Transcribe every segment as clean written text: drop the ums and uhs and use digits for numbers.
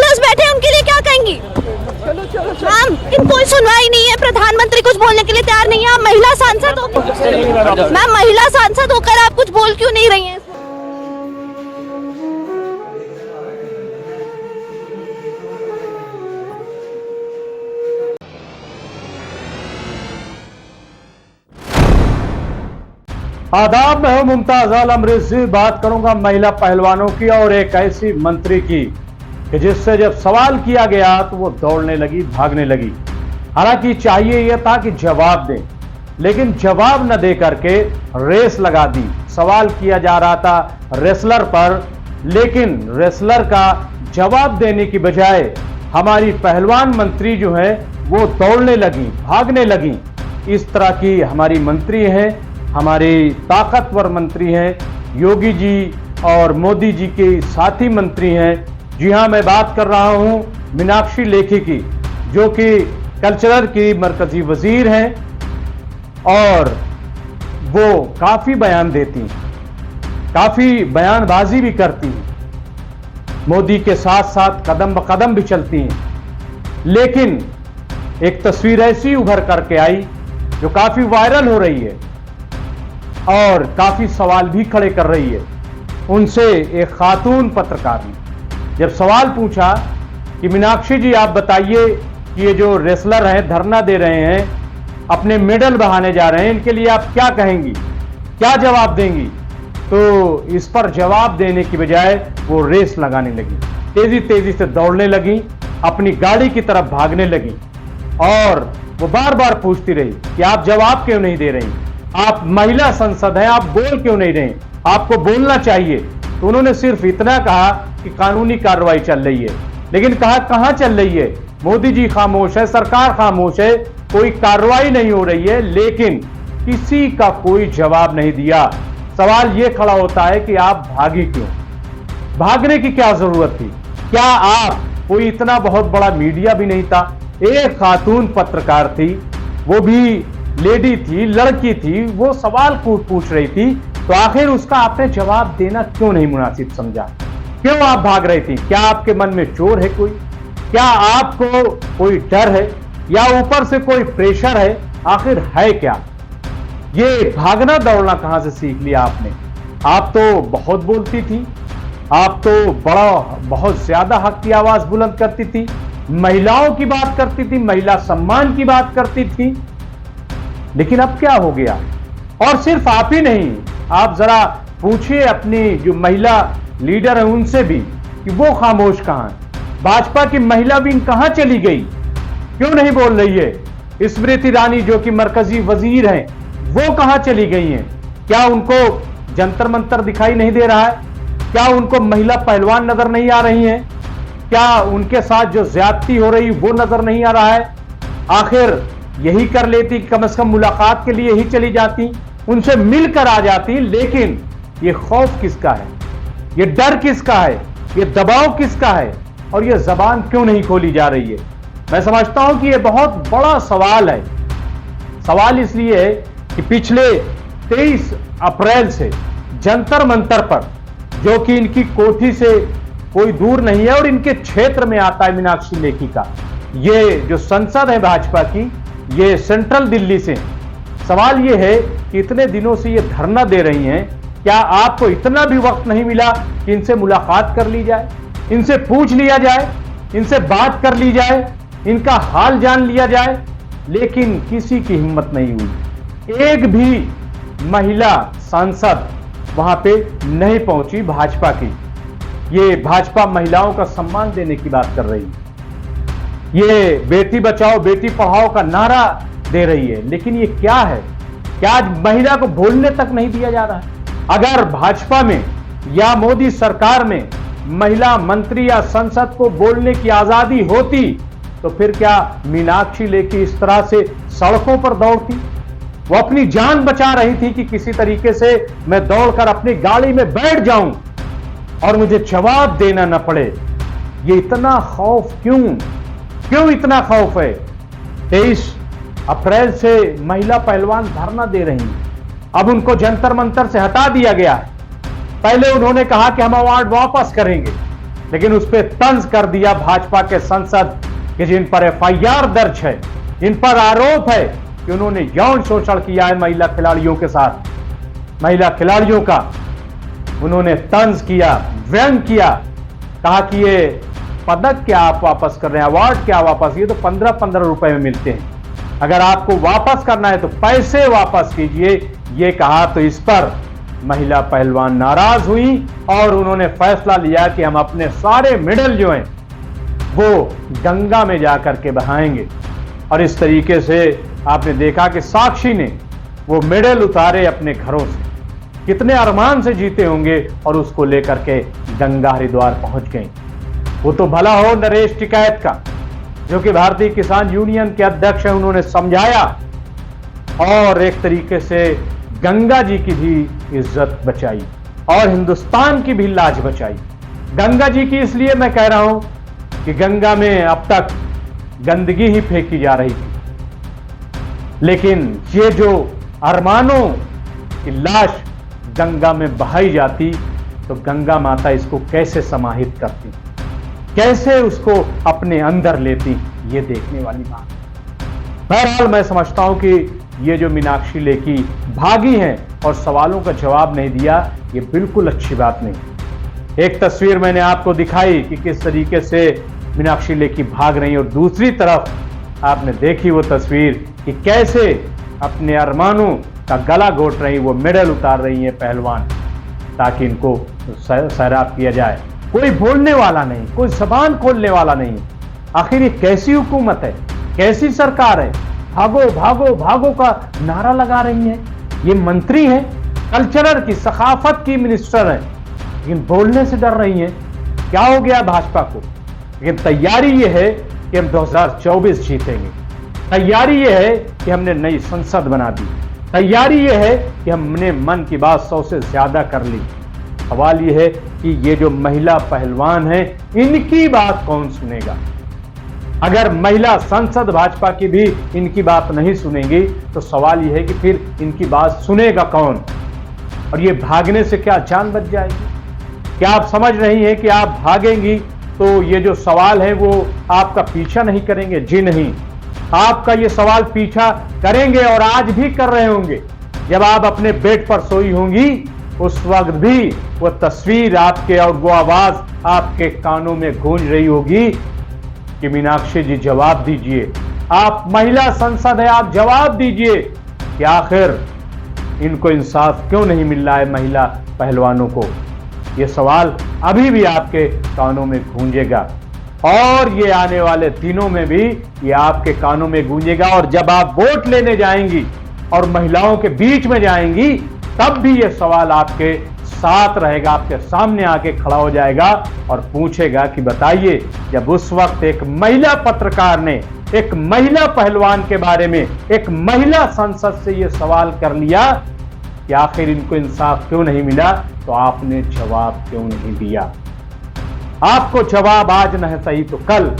Videos बैठे हैं उनके लिए क्या कहेंगी? मैम, इन कोई सुनवाई नहीं है, प्रधानमंत्री कुछ बोलने के लिए तैयार नहीं है। आप महिला सांसद हो, मैम महिला सांसद होकर आप कुछ बोल क्यों नहीं रही हैं? आदाब, मैं हूं मुमताज आलम रिजवी। बात करूंगा महिला पहलवानों की और एक ऐसी मंत्री की कि जिससे जब सवाल किया गया तो वो दौड़ने लगी, भागने लगी। हालांकि चाहिए यह था कि जवाब दें, लेकिन जवाब न दे करके रेस लगा दी। सवाल किया जा रहा था रेसलर पर, लेकिन रेसलर का जवाब देने की बजाय हमारी पहलवान मंत्री जो है वो दौड़ने लगी, भागने लगी। इस तरह की हमारी मंत्री है, हमारी ताकतवर मंत्री हैं, योगी जी और मोदी जी के साथी मंत्री हैं। जी हां, मैं बात कर रहा हूं मीनाक्षी लेखी की, जो कि कल्चरल की मरकजी वजीर हैं और वो काफी बयान देती हैं, काफी बयानबाजी भी करती हैं, मोदी के साथ साथ कदम ब कदम भी चलती हैं। लेकिन एक तस्वीर ऐसी उभर करके आई जो काफी वायरल हो रही है और काफी सवाल भी खड़े कर रही है। उनसे एक खातून पत्रकार ने जब सवाल पूछा कि मीनाक्षी जी आप बताइए कि ये जो रेसलर हैं धरना दे रहे हैं, अपने मेडल बहाने जा रहे हैं, इनके लिए आप क्या कहेंगी, क्या जवाब देंगी? तो इस पर जवाब देने की बजाय वो रेस लगाने लगी, तेजी तेजी से दौड़ने लगी, अपनी गाड़ी की तरफ भागने लगी और वो बार बार पूछती रही कि आप जवाब क्यों नहीं दे रही, आप महिला संसद हैं, आप बोल क्यों नहीं रहे, आपको बोलना चाहिए। तो उन्होंने सिर्फ इतना कहा कि कानूनी कार्रवाई चल रही है। लेकिन कहा कहां चल रही है? मोदी जी खामोश है, सरकार खामोश है, कोई कार्रवाई नहीं हो रही है, लेकिन किसी का कोई जवाब नहीं दिया। सवाल यह खड़ा होता है कि आप भागी क्यों? भागने की क्या जरूरत थी? क्या आप कोई इतना बहुत बड़ा मीडिया भी नहीं था, एक खातून पत्रकार थी, वो भी लेडी थी, लड़की थी, वो सवाल पूछ रही थी, तो आखिर उसका आपने जवाब देना क्यों नहीं मुनासिब समझा? क्यों आप भाग रही थी? क्या आपके मन में चोर है कोई? क्या आपको कोई डर है या ऊपर से कोई प्रेशर है? आखिर है क्या? ये भागना दौड़ना कहां से सीख लिया आपने? आप तो बहुत बोलती थी, आप तो बहुत ज्यादा हक की आवाज बुलंद करती थी, महिलाओं की बात करती थी, महिला सम्मान की बात करती थी, लेकिन अब क्या हो गया? और सिर्फ आप ही नहीं, आप जरा पूछिए अपनी जो महिला लीडर है उनसे भी कि वो खामोश कहां है। भाजपा की महिला विंग कहां चली गई, क्यों नहीं बोल रही है? स्मृति ईरानी जो कि मरकजी वजीर हैं, वो कहां चली गई हैं? क्या उनको जंतर मंतर दिखाई नहीं दे रहा है? क्या उनको महिला पहलवान नजर नहीं आ रही हैं? क्या उनके साथ जो ज्यादती हो रही वो नजर नहीं आ रहा है? आखिर यही कर लेती, कम से कम मुलाकात के लिए ही चली जाती, उनसे मिलकर आ जाती। लेकिन ये खौफ किसका है, ये डर किसका है, ये दबाव किसका है, और ये जबान क्यों नहीं खोली जा रही है? मैं समझता हूं कि ये बहुत बड़ा सवाल है। सवाल इसलिए है कि पिछले 23 अप्रैल से जंतर मंतर पर, जो कि इनकी कोठी से कोई दूर नहीं है और इनके क्षेत्र में आता है मीनाक्षी लेखी का, ये जो संसद है भाजपा की, ये सेंट्रल दिल्ली से। सवाल ये है कि इतने दिनों से ये धरना दे रही हैं, क्या आपको इतना भी वक्त नहीं मिला कि इनसे मुलाकात कर ली जाए, इनसे पूछ लिया जाए, इनसे बात कर ली जाए, इनका हाल जान लिया जाए? लेकिन किसी की हिम्मत नहीं हुई। एक भी महिला सांसद वहां पे नहीं पहुंची भाजपा की। ये भाजपा महिलाओं का सम्मान देने की बात कर रही है, ये बेटी बचाओ बेटी पढ़ाओ का नारा दे रही है, लेकिन ये क्या है? क्या आज महिला को बोलने तक नहीं दिया जा रहा है? अगर भाजपा में या मोदी सरकार में महिला मंत्री या संसद को बोलने की आजादी होती, तो फिर क्या मीनाक्षी लेखी इस तरह से सड़कों पर दौड़ती? वो अपनी जान बचा रही थी कि किसी तरीके से मैं दौड़कर अपनी गाड़ी में बैठ जाऊं और मुझे जवाब देना न पड़े। ये इतना खौफ क्यों इतना खौफ है? 23 अप्रैल से महिला पहलवान धरना दे रही हैं, अब उनको जंतर मंतर से हटा दिया गया है। पहले उन्होंने कहा कि हम अवार्ड वापस करेंगे, लेकिन उस पर तंज कर दिया भाजपा के सांसद कि जिन पर एफआईआर दर्ज है, जिन पर आरोप है कि उन्होंने यौन शोषण किया है महिला खिलाड़ियों के साथ। महिला खिलाड़ियों का उन्होंने तंज किया, व्यंग किया, कहा कि ये पदक क्या आप वापस कर रहे हैं, अवार्ड क्या वापस, ये तो 15-15 रुपए में मिलते हैं, अगर आपको वापस करना है तो पैसे वापस कीजिए, ये कहा। तो इस पर महिला पहलवान नाराज हुई और उन्होंने फैसला लिया कि हम अपने सारे मेडल जो हैं वो गंगा में जाकर के बहाएंगे। और इस तरीके से आपने देखा कि साक्षी ने वो मेडल उतारे अपने घरों से, कितने अरमान से जीते होंगे, और उसको लेकर के गंगा हरिद्वार पहुंच गए। वो तो भला हो नरेश टिकैत का, जो कि भारतीय किसान यूनियन के अध्यक्ष हैं, उन्होंने समझाया और एक तरीके से गंगा जी की भी इज्जत बचाई और हिंदुस्तान की भी लाज बचाई। गंगा जी की इसलिए मैं कह रहा हूं कि गंगा में अब तक गंदगी ही फेंकी जा रही थी, लेकिन ये जो अरमानों की लाश गंगा में बहाई जाती तो गंगा माता इसको कैसे समाहित करती, कैसे उसको अपने अंदर लेती, ये देखने वाली बात। बहरहाल मैं समझता हूं कि ये जो मीनाक्षी लेखी भागी हैं और सवालों का जवाब नहीं दिया, ये बिल्कुल अच्छी बात नहीं। एक तस्वीर मैंने आपको दिखाई कि किस तरीके से मीनाक्षी लेखी भाग रही है, और दूसरी तरफ आपने देखी वो तस्वीर कि कैसे अपने अरमानों का गला घोट रही, वो मेडल उतार रही है पहलवान, ताकि इनको सैराब किया जाए। कोई बोलने वाला नहीं, कोई जबान खोलने वाला नहीं। आखिर ये कैसी हुकूमत है, कैसी सरकार है? भागो भागो भागो का नारा लगा रही है। ये मंत्री हैं, कल्चरल की, सखाफत की मिनिस्टर हैं, लेकिन बोलने से डर रही हैं। क्या हो गया भाजपा को? लेकिन तैयारी ये है कि हम 2024 जीतेंगे, तैयारी ये है कि हमने नई संसद बना दी, तैयारी ये है कि हमने मन की बात 100 से ज्यादा कर ली। सवाल ये है कि ये जो महिला पहलवान हैं, इनकी बात कौन सुनेगा? अगर महिला सांसद भाजपा की भी इनकी बात नहीं सुनेंगी तो सवाल यह है कि फिर इनकी बात सुनेगा कौन? और ये भागने से क्या जान बच जाएगी? क्या आप समझ रही हैं कि आप भागेंगी तो ये जो सवाल है वो आपका पीछा नहीं करेंगे? जी नहीं, आपका ये सवाल पीछा करेंगे और आज भी कर रहे होंगे। जब आप अपने बेड पर सोई होंगी उस वक्त भी वो तस्वीर आपके और वो आवाज आपके कानों में गूंज रही होगी कि मीनाक्षी जी जवाब दीजिए, आप महिला संसद है, आप जवाब दीजिए कि आखिर इनको इंसाफ क्यों नहीं मिल रहा है महिला पहलवानों को। ये सवाल अभी भी आपके कानों में गूंजेगा और ये आने वाले दिनों में भी ये आपके कानों में गूंजेगा। और जब आप वोट लेने जाएंगी और महिलाओं के बीच में जाएंगी तब भी ये सवाल आपके साथ रहेगा, आपके सामने आके खड़ा हो जाएगा और पूछेगा कि बताइए, जब उस वक्त एक महिला पत्रकार ने एक महिला पहलवान के बारे में एक महिला सांसद से ये सवाल कर लिया कि आखिर इनको इंसाफ क्यों नहीं मिला, तो आपने जवाब क्यों नहीं दिया? आपको जवाब आज न सही तो कल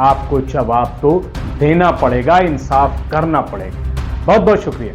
आपको जवाब तो देना पड़ेगा, इंसाफ करना पड़ेगा। बहुत बहुत शुक्रिया।